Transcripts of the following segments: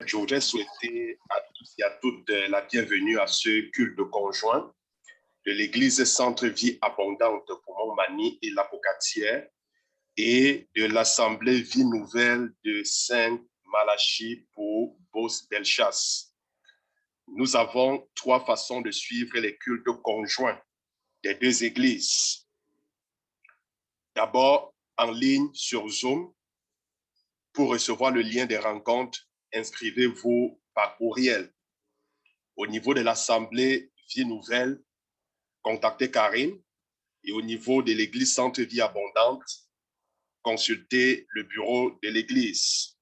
Je voudrais souhaiter à tous et à toutes la bienvenue à ce culte conjoint de l'Église Centre-Vie Abondante pour Montmagny et la Pocatière et de l'Assemblée Vie Nouvelle de Saint-Malachie pour Beauce-Bellechasse. Nous avons trois façons de suivre les cultes conjoints des deux églises. D'abord, en ligne sur Zoom. Pour recevoir le lien des rencontres, inscrivez-vous par courriel. Au niveau de l'Assemblée Vie Nouvelle, contactez Karine. Et au niveau de l'Église Centre-Vie Abondante, consultez le bureau de l'Église.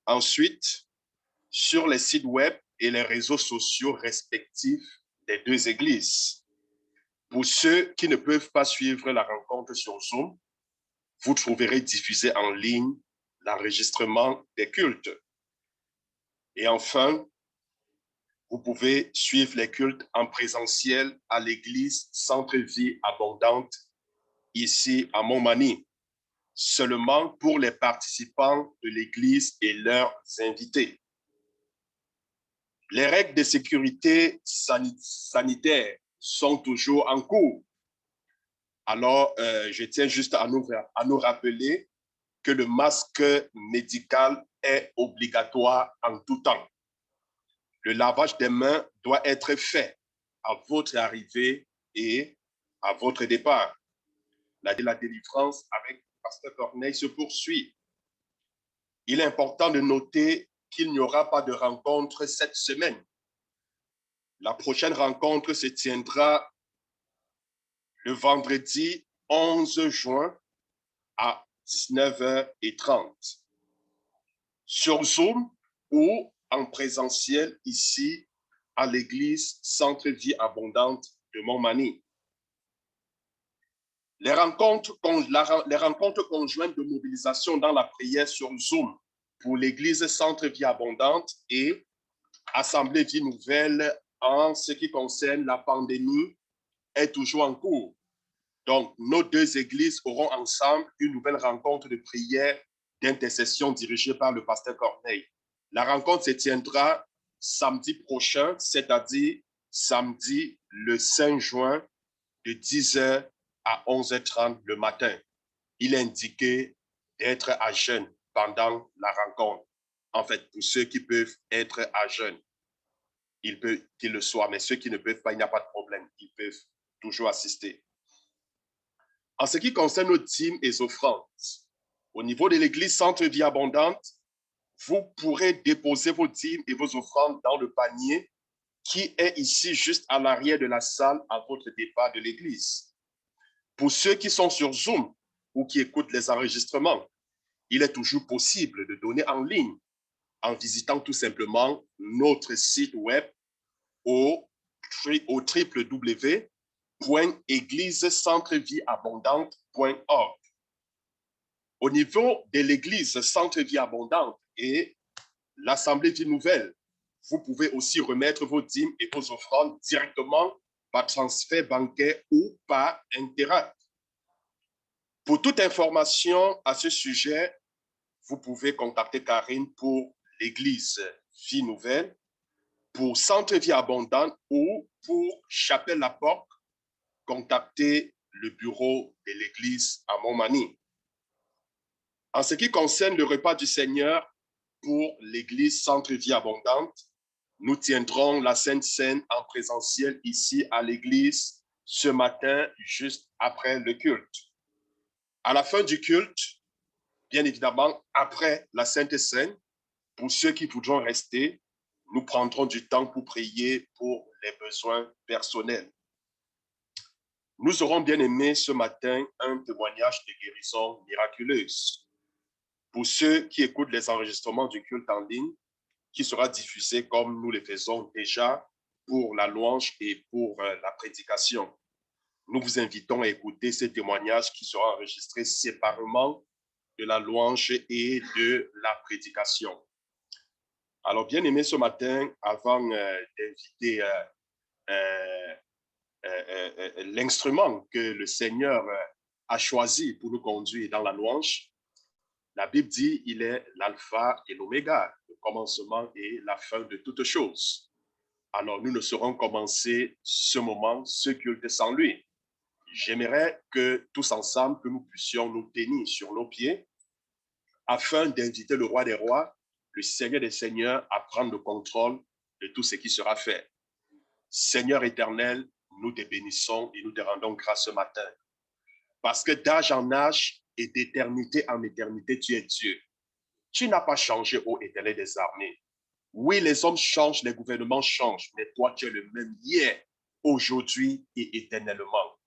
Ensuite, sur les sites web et les réseaux sociaux respectifs des deux églises. Pour ceux qui ne peuvent pas suivre la rencontre sur Zoom, vous trouverez diffusé en ligne l'enregistrement des cultes. Et enfin, vous pouvez suivre les cultes en présentiel à l'église Centre-Vie Abondante, ici à Montmagny, seulement pour les participants de l'église et leurs invités. Les règles de sécurité sanitaire sont toujours en cours. Alors, je tiens juste à nous rappeler que le masque médical est obligatoire en tout temps. Le lavage des mains doit être fait à votre arrivée et à votre départ. La délivrance avec Pasteur Corneille se poursuit. Il est important de noter qu'il n'y aura pas de rencontre cette semaine. La prochaine rencontre se tiendra le vendredi 11 juin à 19h30 sur Zoom ou en présentiel ici à l'église Centre-Vie Abondante de Montmagny. Les rencontres conjointes de mobilisation dans la prière sur Zoom pour l'église Centre-Vie Abondante et Assemblée Vie Nouvelle en ce qui concerne la pandémie est toujours en cours. Donc, nos deux églises auront ensemble une nouvelle rencontre de prière d'intercession dirigée par le pasteur Corneille. La rencontre se tiendra samedi prochain, c'est-à-dire samedi le 5 juin de 10h à 11h30 le matin. Il est indiqué d'être à jeûne pendant la rencontre. En fait, pour ceux qui peuvent être à jeûne, il peut qu'ils le soient, mais ceux qui ne peuvent pas, il n'y a pas de problème. Ils peuvent toujours assister. En ce qui concerne nos dîmes et offrandes, au niveau de l'église Centre-Vie Abondante, vous pourrez déposer vos dîmes et vos offrandes dans le panier qui est ici juste à l'arrière de la salle à votre départ de l'église. Pour ceux qui sont sur Zoom ou qui écoutent les enregistrements, il est toujours possible de donner en ligne en visitant tout simplement notre site web au www.églisecentrevieabondante.org. Au niveau de l'église Centre-Vie Abondante et l'Assemblée Vie Nouvelle, vous pouvez aussi remettre vos dîmes et vos offrandes directement par transfert bancaire ou par Interact. Pour toute information à ce sujet, vous pouvez contacter Karine pour l'église Vie Nouvelle, pour Centre-Vie Abondante ou pour Chapelle-la-Porte, contactez le bureau de l'église à Montmagny. En ce qui concerne le repas du Seigneur pour l'église Centre-Vie Abondante, nous tiendrons la Sainte Seine en présentiel ici à l'église ce matin, juste après le culte. À la fin du culte, bien évidemment, après la Sainte Seine, pour ceux qui voudront rester, nous prendrons du temps pour prier pour les besoins personnels. Nous aurons bien aimé ce matin un témoignage de guérison miraculeuse. Pour ceux qui écoutent les enregistrements du culte en ligne, qui sera diffusé comme nous le faisons déjà pour la louange et pour la prédication. Nous vous invitons à écouter ces témoignages qui seront enregistrés séparément de la louange et de la prédication. Alors, bien aimé, ce matin, avant d'inviter l'instrument que le Seigneur a choisi pour nous conduire dans la louange, La Bible dit il est l'alpha et l'oméga, le commencement et la fin de toutes choses. Alors nous ne saurons commencer ce moment, ce culte sans lui. J'aimerais que tous ensemble, que nous puissions nous tenir sur nos pieds afin d'inviter le roi des rois, le Seigneur des seigneurs, à prendre le contrôle de tout ce qui sera fait. Seigneur éternel, nous te bénissons et nous te rendons grâce ce matin. Parce que d'âge en âge et d'éternité en éternité, tu es Dieu. Tu n'as pas changé, ô Éternel des armées. Oui, les hommes changent, les gouvernements changent, mais toi, tu es le même hier, aujourd'hui et éternellement.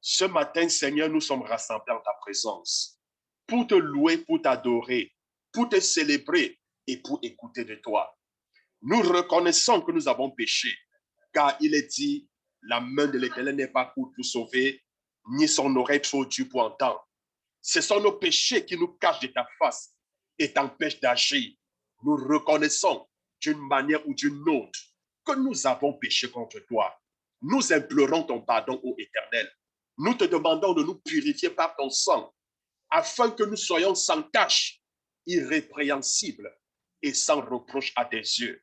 Ce matin, Seigneur, nous sommes rassemblés en ta présence pour te louer, pour t'adorer, pour te célébrer et pour écouter de toi. Nous reconnaissons que nous avons péché, car il est dit, la main de l'Éternel n'est pas courte pour sauver, ni son oreille trop dure pour entendre. Ce sont nos péchés qui nous cachent de ta face et t'empêchent d'agir. Nous reconnaissons d'une manière ou d'une autre que nous avons péché contre toi. Nous implorons ton pardon, ô Éternel. Nous te demandons de nous purifier par ton sang, afin que nous soyons sans tache, irrépréhensibles et sans reproche à tes yeux.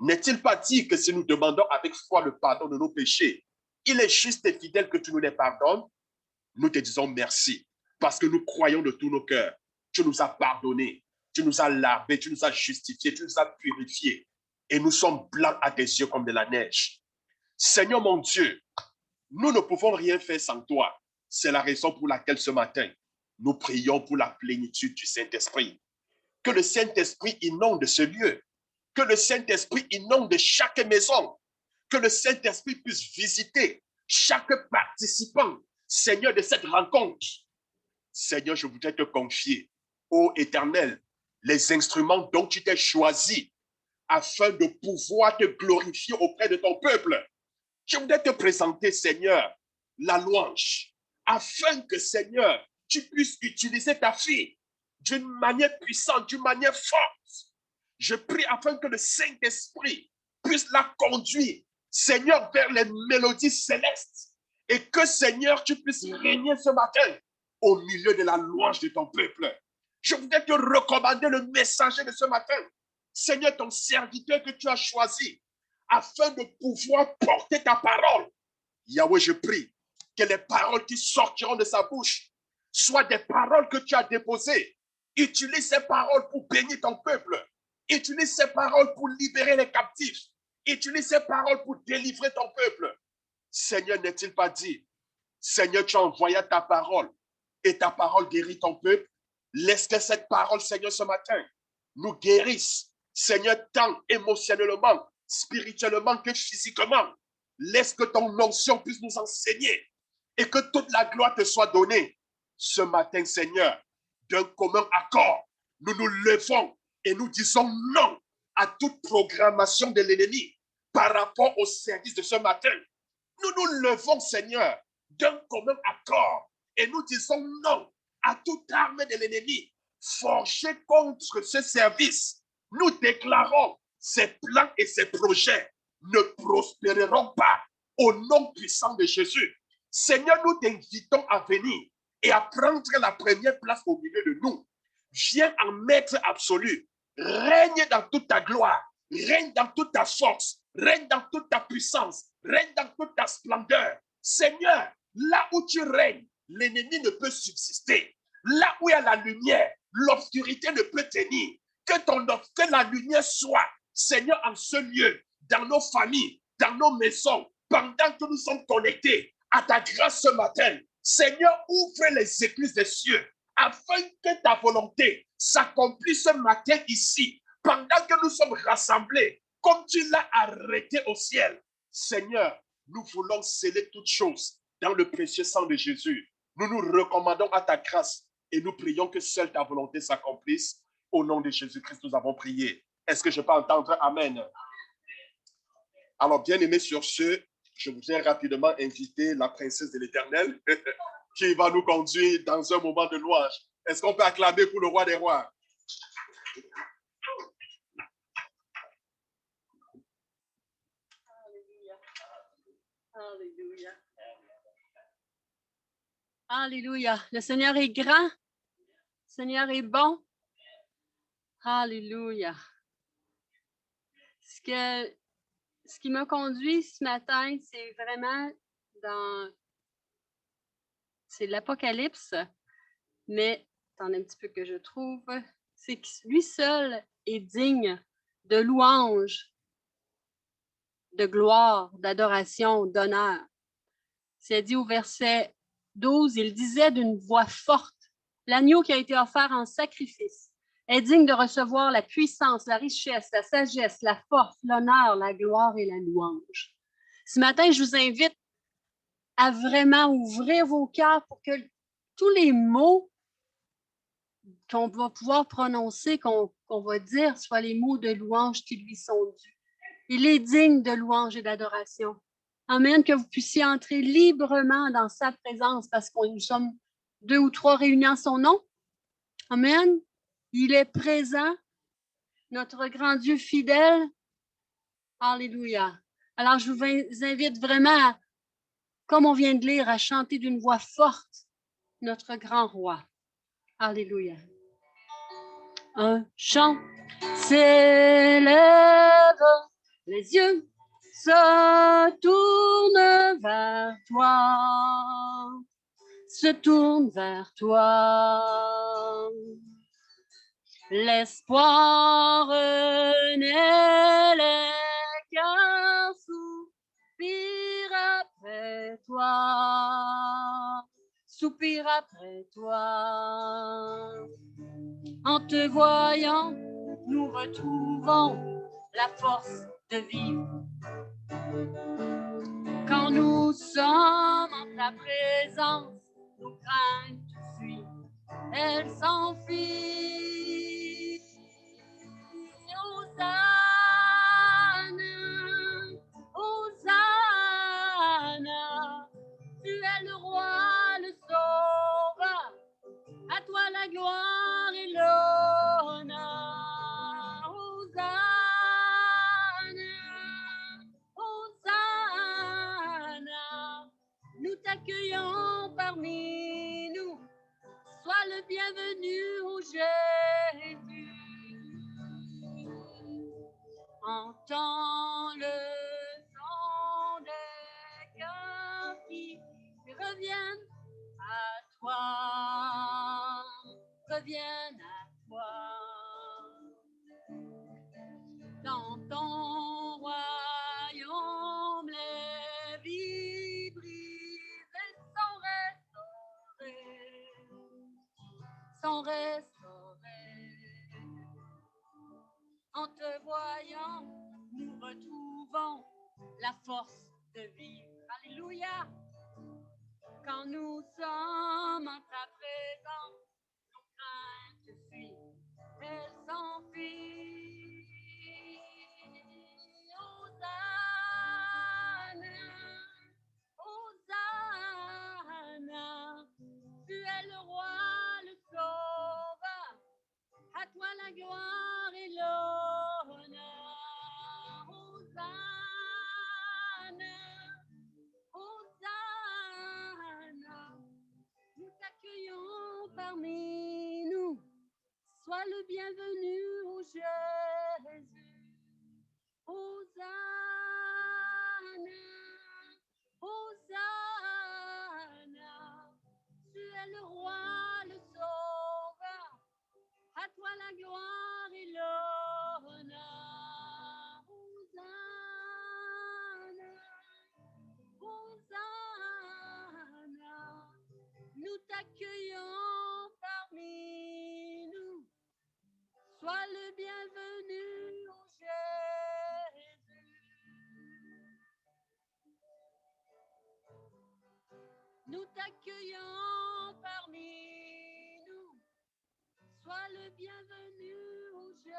N'est-il pas dit que si nous demandons avec foi le pardon de nos péchés, il est juste et fidèle que tu nous les pardonnes? Nous te disons merci, parce que nous croyons de tous nos cœurs. Tu nous as pardonnés, tu nous as lavés, tu nous as justifiés, tu nous as purifiés, et nous sommes blancs à tes yeux comme de la neige. Seigneur mon Dieu, nous ne pouvons rien faire sans toi. C'est la raison pour laquelle ce matin, nous prions pour la plénitude du Saint-Esprit. Que le Saint-Esprit inonde ce lieu. Que le Saint-Esprit inonde chaque maison. Que le Saint-Esprit puisse visiter chaque participant, Seigneur, de cette rencontre. Seigneur, je voudrais te confier, ô Éternel, les instruments dont tu t'es choisi afin de pouvoir te glorifier auprès de ton peuple. Je voudrais te présenter, Seigneur, la louange, afin que, Seigneur, tu puisses utiliser ta fille d'une manière puissante, d'une manière forte. Je prie afin que le Saint-Esprit puisse la conduire, Seigneur, vers les mélodies célestes. Et que, Seigneur, tu puisses régner ce matin au milieu de la louange de ton peuple. Je voudrais te recommander le messager de ce matin. Seigneur, ton serviteur que tu as choisi, afin de pouvoir porter ta parole. Yahweh, je prie que les paroles qui sortiront de sa bouche soient des paroles que tu as déposées. Utilise ces paroles pour bénir ton peuple. Utilise ces paroles pour libérer les captifs. Utilise ces paroles pour délivrer ton peuple. Seigneur, n'est-il pas dit? Seigneur, tu as envoyé ta parole et ta parole guérit ton peuple. Laisse que cette parole, Seigneur, ce matin, nous guérisse. Seigneur, tant émotionnellement, spirituellement que physiquement. Laisse que ton onction puisse nous enseigner et que toute la gloire te soit donnée. Ce matin, Seigneur, d'un commun accord, nous nous levons et nous disons non à toute programmation de l'ennemi par rapport au service de ce matin. Nous nous levons, Seigneur, d'un commun accord et nous disons non à toute arme de l'ennemi forgée contre ce service. Nous déclarons ces plans et ces projets ne prospéreront pas au nom puissant de Jésus. Seigneur, nous t'invitons à venir et à prendre la première place au milieu de nous. Viens en maître absolu. Règne dans toute ta gloire. Règne dans toute ta force. Règne dans toute ta puissance. Règne dans toute ta splendeur. Seigneur, là où tu règnes, l'ennemi ne peut subsister. Là où il y a la lumière, l'obscurité ne peut tenir. Que la lumière soit, Seigneur, en ce lieu, dans nos familles, dans nos maisons, pendant que nous sommes connectés à ta grâce ce matin. Seigneur, ouvre les écluses des cieux afin que ta volonté s'accomplisse ce matin ici, pendant que nous sommes rassemblés, comme tu l'as arrêté au ciel. Seigneur, nous voulons sceller toutes choses dans le précieux sang de Jésus. Nous nous recommandons à ta grâce et nous prions que seule ta volonté s'accomplisse. Au nom de Jésus-Christ, nous avons prié. Est-ce que je peux entendre Amen? Alors, bien aimé, sur ce, je voudrais rapidement inviter la princesse de l'Éternel qui va nous conduire dans un moment de louange. Est-ce qu'on peut acclamer pour le roi des rois? Alléluia. Alléluia. Le Seigneur est grand. Le Seigneur est bon. Alléluia. Ce qui m'a conduit ce matin, c'est vraiment c'est l'Apocalypse, mais attendez un petit peu que je trouve, c'est que lui seul est digne de louange, de gloire, d'adoration, d'honneur. C'est dit au verset 12, il disait d'une voix forte, l'agneau qui a été offert en sacrifice est digne de recevoir la puissance, la richesse, la sagesse, la force, l'honneur, la gloire et la louange. Ce matin, je vous invite à vraiment ouvrir vos cœurs pour que tous les mots qu'on va pouvoir prononcer, qu'on va dire, soient les mots de louange qui lui sont dus. Il est digne de louange et d'adoration. Amen, que vous puissiez entrer librement dans sa présence parce que nous sommes 2 ou 3 réunis en son nom. Amen. Il est présent, notre grand Dieu fidèle. Alléluia. Alors, je vous invite vraiment, comme on vient de lire, à chanter d'une voix forte notre grand roi. Alléluia. Un chant s'élève, les yeux se tournent vers toi, se tournent vers toi. L'espoir naît, les cœurs soupirent après toi, soupirent après toi. En te voyant, nous retrouvons la force de vivre. Quand nous sommes en ta présence, nos craintes fuient, elles s'enfuient. Hosanna, Hosanna, tu es le roi, le sauveur, à toi la gloire et l'honneur. Hosanna, Hosanna, nous t'accueillons parmi nous. Sois le bienvenu, ô Jésus. Entends le son des cœurs qui reviennent à toi, reviennent à toi. Dans ton royaume, les vies brisées sont restaurées. En te voyant, nous retrouvons la force de vivre. Alléluia! Quand nous sommes en ta présence, nos craintes fuient, elles s'enfuient. Hosanna, Hosanna, tu es le roi, le sauveur, à toi la gloire et l'honneur. Hosanna, Hosanna, nous t'accueillons parmi nous. Sois le bienvenu, ô Jésus. Hosanna, Hosanna, tu es le roi, le sauveur, à toi la gloire et l'honneur. Hosanna, Hosanna, nous t'accueillons parmi nous. Sois le bienvenu, ô Jésus. Nous t'accueillons parmi nous. Sois le bienvenu, ô Jésus.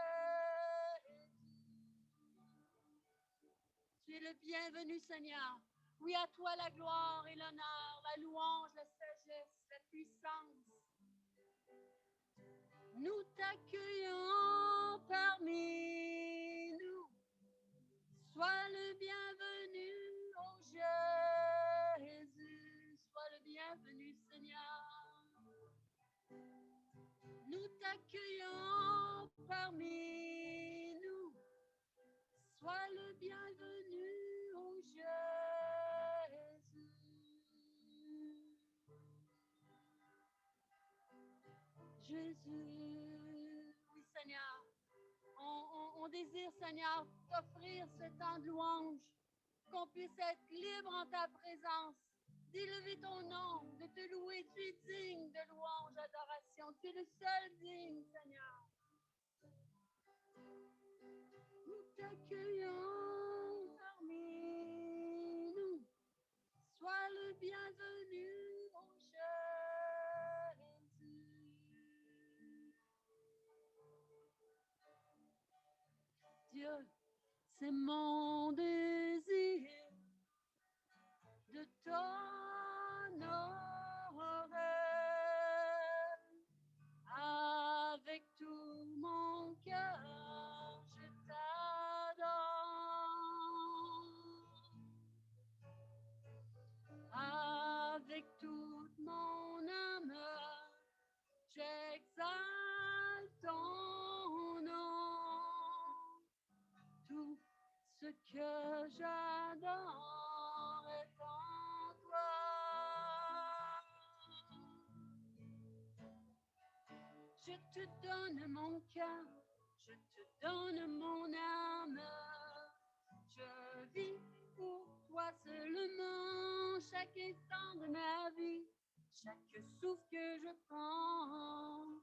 Tu es le bienvenu, Seigneur. Oui, à toi la gloire et l'honneur, la louange, la sagesse, la puissance. Nous t'accueillons parmi nous. Sois le bienvenu, ô Jésus. Sois le bienvenu, Seigneur. Nous t'accueillons parmi Jésus. Oui, Seigneur. On désire, Seigneur, t'offrir ce temps de louange, qu'on puisse être libre en ta présence, d'élever ton nom, de te louer. Tu es digne de louange, d'adoration. Tu es le seul digne, Seigneur. Nous t'accueillons parmi nous. Sois le bienvenu, mon Jésus. Dieu, c'est mon désir de t'honorer avec tout mon cœur, je t'adore avec toute mon âme, j'exalte ton nom. Tout ce que j'adore est en toi. Je te donne mon cœur, je te donne mon âme. Je vis pour toi seulement chaque instant de ma vie, chaque souffle que je prends.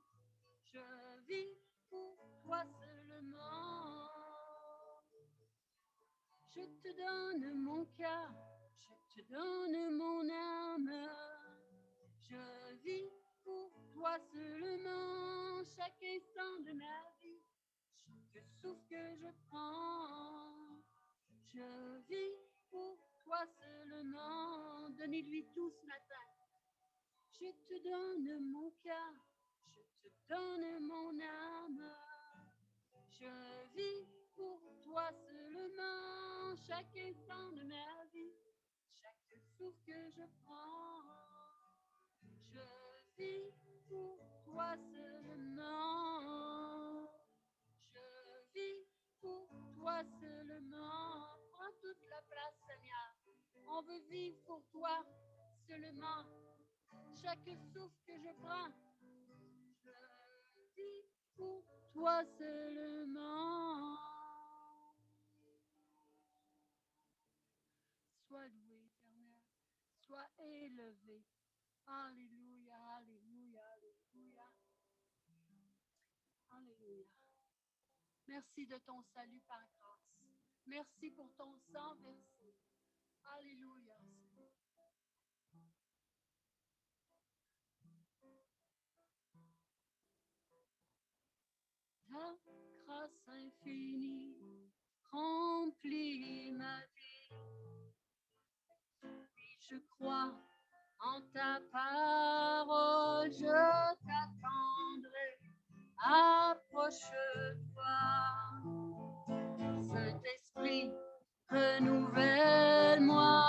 Je vis pour toi seulement. Je te donne mon cœur, je te donne mon âme. Je vis pour toi seulement chaque instant de ma vie, chaque souffle que je prends. Je vis pour toi seulement. Donnez-lui tout ce matin. Je te donne mon cœur, je te donne mon âme. Je vis pour toi seulement chaque instant de ma vie, chaque souffle que je prends. Je vis pour toi seulement. Je vis pour toi seulement. Prends toute la place, Seigneur. On veut vivre pour toi seulement. Chaque souffle que je prends, je vis pour toi seulement. Sois loué, Éternel. Sois élevé. Alléluia, alléluia, alléluia. Alléluia. Merci de ton salut par grâce. Merci pour ton sang versé. Alléluia, Seigneur. Ta grâce infinie remplit ma vie. Oui, je crois en ta parole, je t'attendrai. Approche-toi, Saint-Esprit, renouvelle-moi,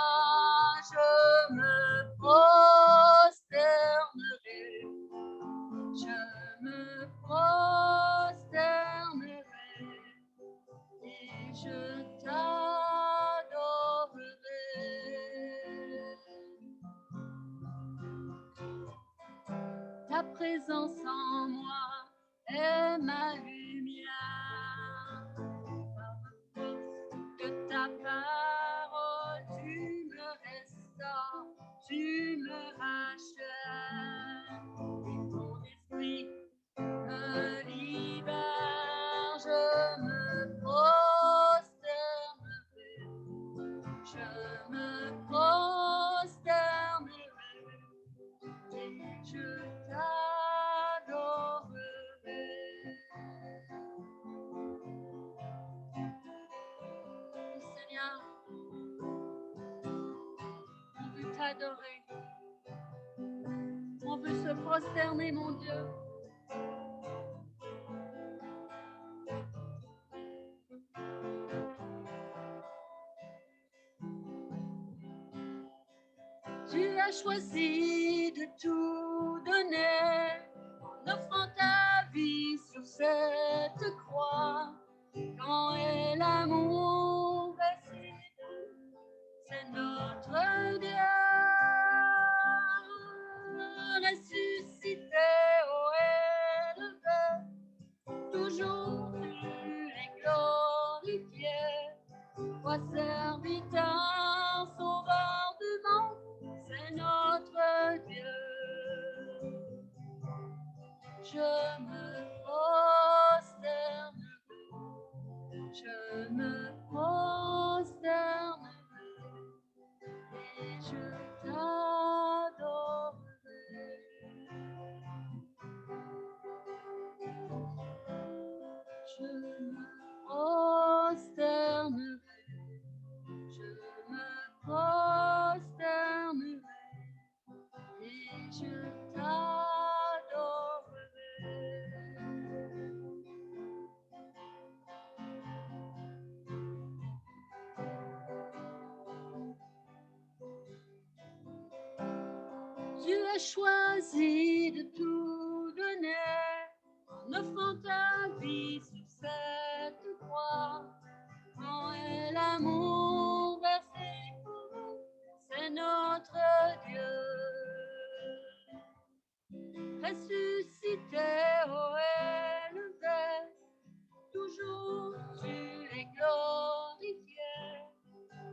je me prosternerai, je me prosternerai et je t'adorerai. Ta présence en moi est ma lumière. Par la force de ta parole, tu me restaures, tu me rachètes. Et ton esprit me libère, je me prosternerai, je me prosternerai. Et je t'adorerai. Seigneur, on veut t'adorer. On veut se prosterner, mon Dieu. Tu as choisi de tout donner en offrant ta vie sur cette croix. Quand est l'amour décidé, c'est notre Dieu ressuscité, oh, Toi serviteur, sauveur du monde, c'est notre Dieu. Je me prosternerai, je me prosternerai et je t'adorerai. Je me prosternerai, je me prosternerai et je t'adorerai. Tu as choisi de tout donner en offrant ta vie sur cette croix. Quand est l'amour versé pour nous, c'est notre Dieu. Ressuscité, oh élevé, toujours tu es glorifié.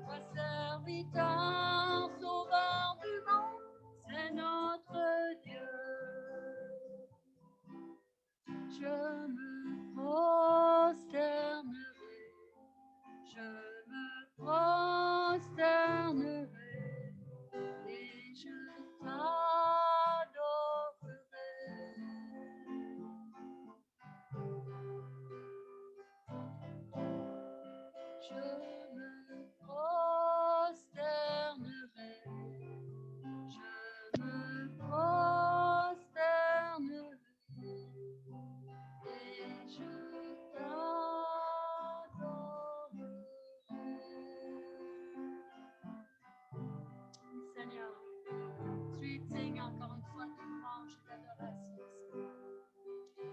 Toi serviteur, sauveur du monde, c'est notre Dieu. Je me prosternerai, je me prosternerai et je t'adorerai. Je me prosternerai, je me prosternerai et je t'adorerai. Seigneur, tu es digne encore une fois de louange et d'adoration.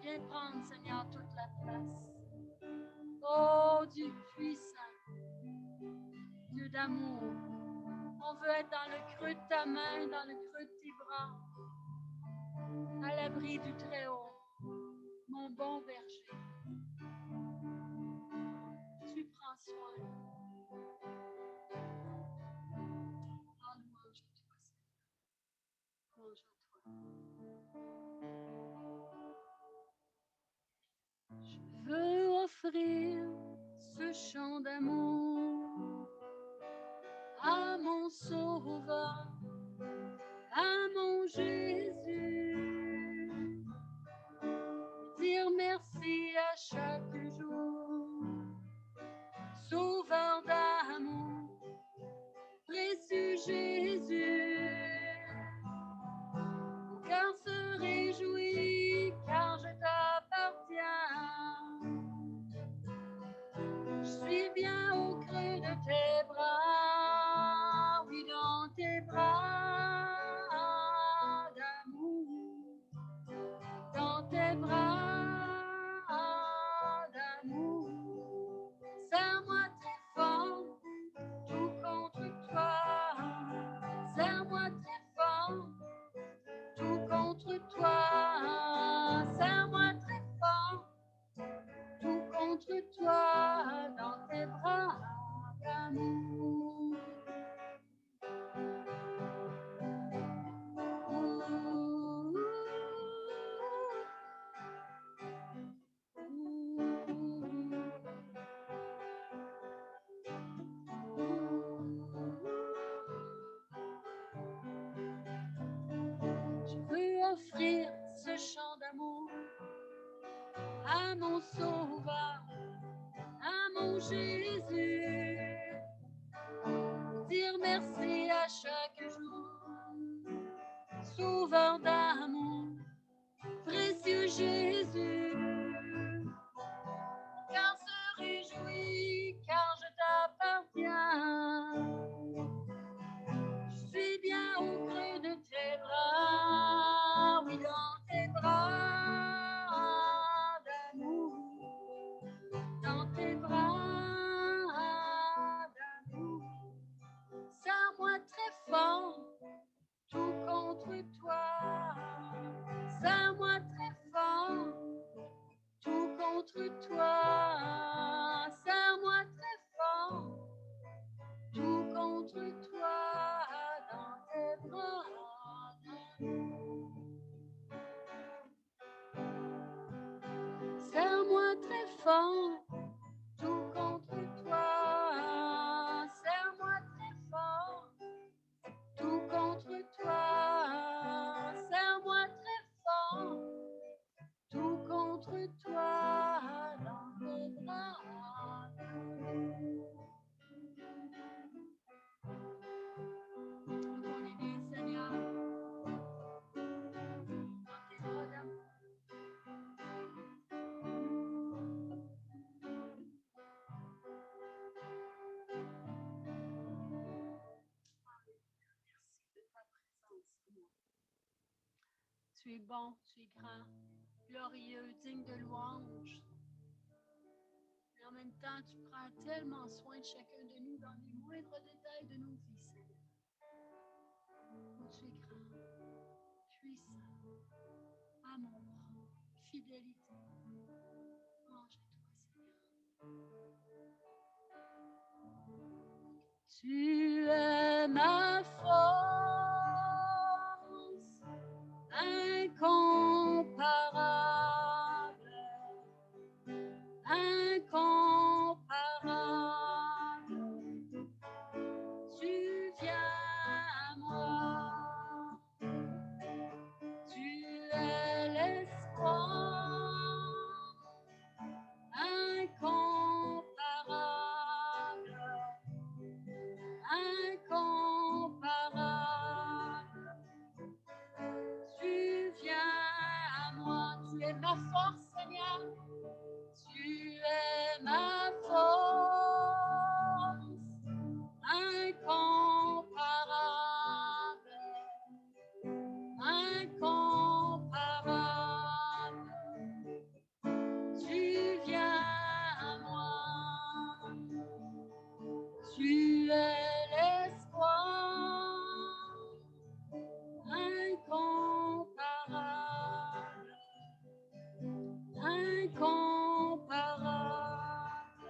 Viens prendre, Seigneur, toute la place. Oh Dieu puissant, Dieu d'amour, on veut être dans le creux de ta main, dans le creux de tes bras, à l'abri du Très-Haut, mon bon berger. Tu prends soin. En louange à toi, Seigneur. Louange à toi. Je veux offrir ce chant d'amour à mon Sauveur, à mon Jésus. Dire merci à chaque jour, Sauveur d'amour, précieux Jésus. Mon cœur se réjouit car je t'appartiens. Je suis bien au creux de tes bras, oui, dans tes bras d'amour, dans tes bras d'amour. Serre-moi très fort, tout contre toi. Serre-moi très fort, tout contre toi. Serre-moi très fort, tout contre toi, dans tes bras d'amour. Je veux offrir ce chant d'amour à mon Sauveur, à mon Jésus. Dire merci à chaque jour, Sauveur d'amour, précieux Jésus. Mon cœur se réjouit car je t'appartiens. Je suis bien au creux de tes bras, oui, dans tes bras d'amour, dans tes bras d'amour. Serre-moi très fort, tout contre toi. Serre-moi très fort, fort, tout contre toi. Serre-moi très fort, tout contre toi. Serre-moi très fort, tout contre toi. Dans tes bras. Mon aîné, Seigneur, dans tes bras d'amour. Merci de ta présence, Seigneur. Tu es bon, tu es grand, glorieux, digne de louange. Mais en même temps, tu prends tellement soin de chacun de nous dans les moindres détails de nos vies, Seigneur. Oh, tu es grand, puissant, amour, fidélité. Mange à toi, Seigneur. Tu es ma force incomparable, incomparable. Tu viens à moi, tu es l'espoir incomparable, incomparable. Tu viens à moi, tu es ma force, Seigneur. Tu es ma force incomparable, incomparable. Tu viens à moi, tu es l'espoir incomparable, incomparable.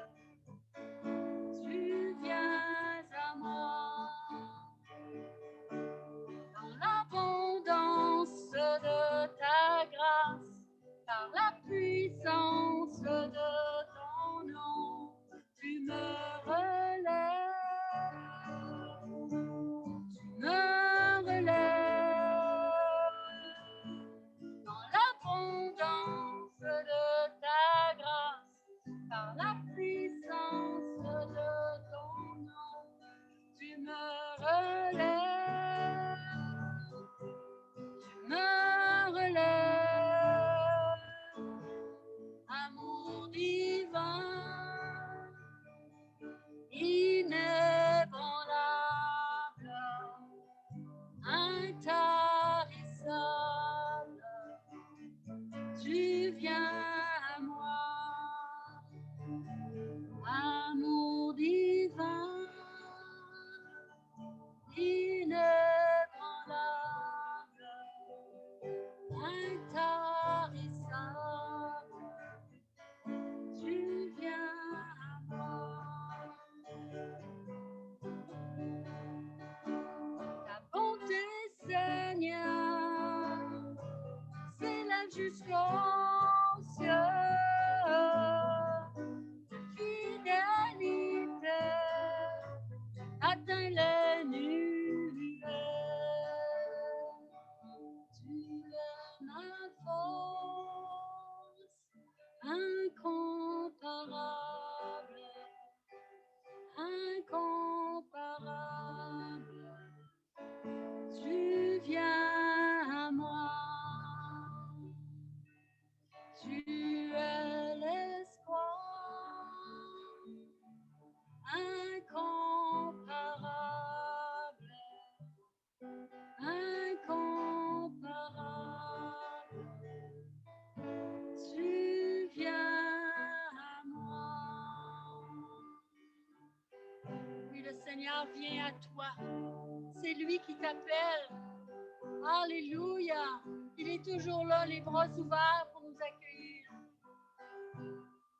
Tu viens à moi dans l'abondance de ta grâce, par la puissance de ton nom, tu me relèves, tu me relèves dans l'abondance de ta grâce, par la puissance de ton nom, tu me relèves, tu me relèves, amour divin, inébranlable, intarissable, tu viens à moi, amour divin, inébranlable, intarissable, tu viens à moi. Ta bonté, Seigneur, s'élève jusqu'aux cieux. Ta fidélité atteint les nuées. Tu es ma force incomparable, incomparable. Tu viens à moi, tu es l'espoir incomparable, incomparable. Tu viens à moi. Oui, le Seigneur vient à toi. C'est lui qui t'appelle. Alléluia. Il est toujours là, les bras ouverts pour nous accueillir.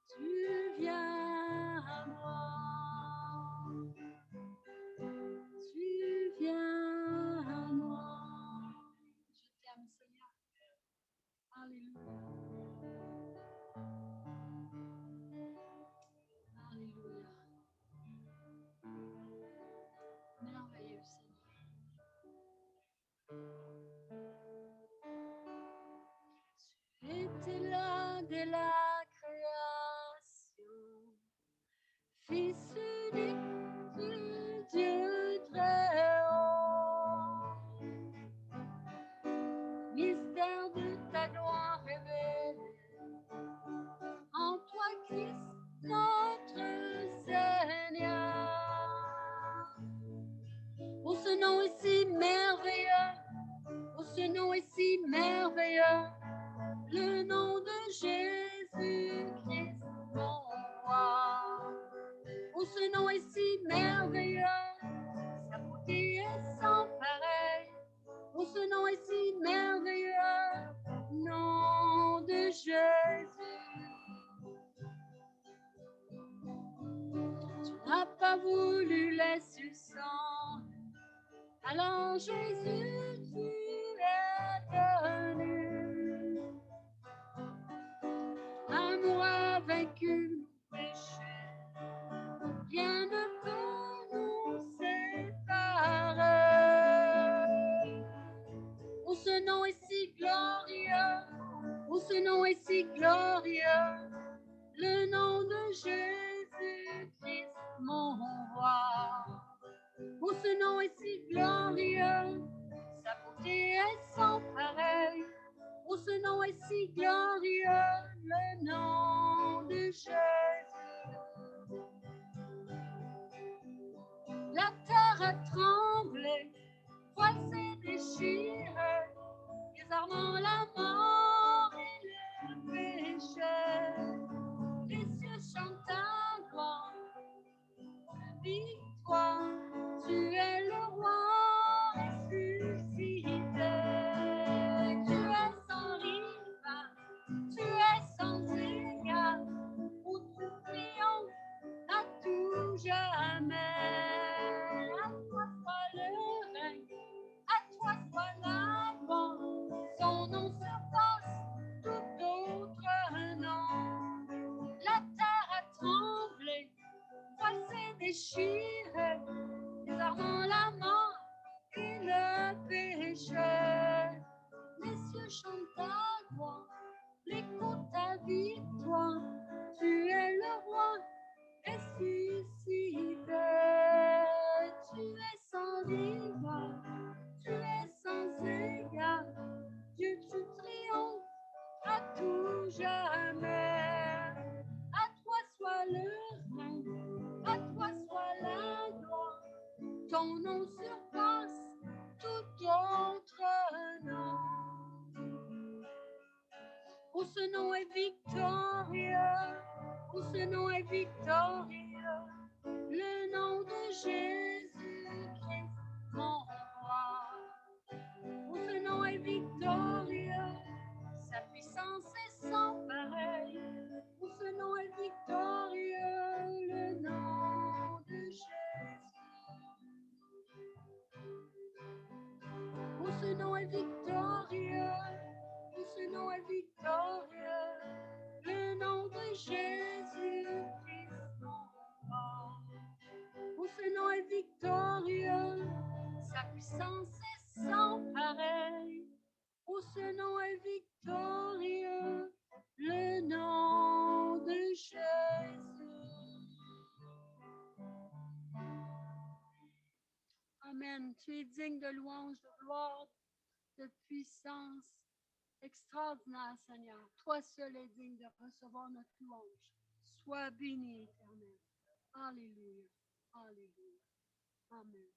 Tu viens à moi. Tu viens à moi. Je t'aime, Seigneur. Alléluia. Fils unique du Dieu très haut, mystère de ta gloire révélée, en toi Christ notre Seigneur. Oh, ce nom est si merveilleux, oh, ce nom est si merveilleux, le nom de Jésus-Christ, mon roi. Oh, ce nom est si merveilleux, sa beauté est sans pareil. Oh, ce nom est si merveilleux, nom de Jésus. Tu n'as pas voulu laisser le sang, alors Jésus, tu es venu. Amour a vaincu nos péchés, rien ne peut nous séparer. Oh, ce nom est si glorieux, oh, ce nom est si glorieux, le nom de Jésus-Christ, mon roi. Oh, ce nom est si glorieux, sa beauté est sans pareil. Oh, ce nom est si glorieux, le nom de Jésus. La terre a tremblé, voile s'est déchiré, désarmant la mort et le péché. Les cieux chantent ta gloire, ta victoire, tu es le roi ressuscité. Tu es sans rival, tu es sans égal, où tu triomphes à tout jamais. À toi soit le règne, à toi soit la gloire, son nom surpasse tout autre nom. La terre a tremblé, voile s'est déchiré, désarmant la mort et le péché. Les cieux chantent ta gloire, l'écho ta victoire, tu es le roi ressuscité. Tu es sans rival, tu es sans égal, Dieu tu triomphes à tout jamais. À toi soit le règne, à toi soit la gloire, ton nom surpasse tout autre nom. Oh, ce nom est victorieux, oh, ce nom est victorieux, le nom de Jésus-Christ, mon roi. Oh, ce nom est victorieux, sa puissance est sans pareil. Oh, ce nom est victorieux, le nom de Jésus. Oh, ce nom est victorieux, oh, ce nom est victorieux, le nom de Jésus-Christ, mon roi. Oh, ce nom est victorieux, sa puissance est sans pareil. Oh, ce nom est victorieux, le nom de Jésus. Amen. Tu es digne de louange, de gloire, de puissance extraordinaire, Seigneur. Toi seul es digne de recevoir notre louange. Sois béni, Éternel. Alléluia. Alléluia. Amen.